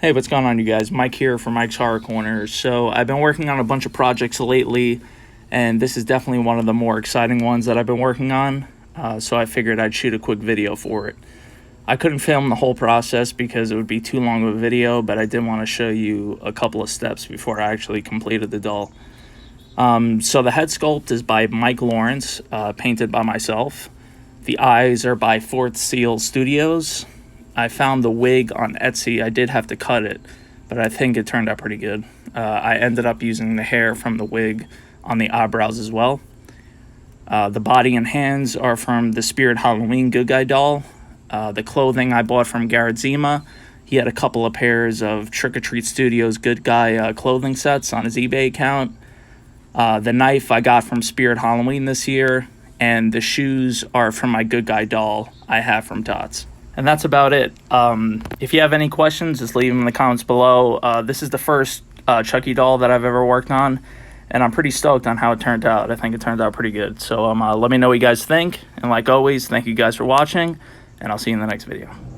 Hey, what's going on, you guys? Mike here for Mike's Horror Corner. So I've been working on a bunch of projects lately, and this is definitely one of the more exciting ones that I've been working on. So I figured I'd shoot a quick video for it. I couldn't film the whole process because it would be too long of a video, but I did want to show you a couple of steps before I actually completed the doll. So the head sculpt is by Mike Lawrence, painted by myself. The eyes are by Fourth Seal Studios. I found the wig on Etsy. I did have to cut it, but I think it turned out pretty good. I ended up using the hair from the wig on the eyebrows as well. The body and hands are from the Spirit Halloween Good Guy doll. The clothing I bought from Garrett Zima. He had a couple of pairs of Trick or Treat Studios Good Guy clothing sets on his eBay account. The knife I got from Spirit Halloween this year, and the shoes are from my Good Guy doll I have from Tots. And that's about it. If you have any questions, just leave them in the comments below. This is the first Chucky doll that I've ever worked on, and I'm pretty stoked on how it turned out. I think it turned out pretty good. So let me know what you guys think. And like always, thank you guys for watching, and I'll see you in the next video.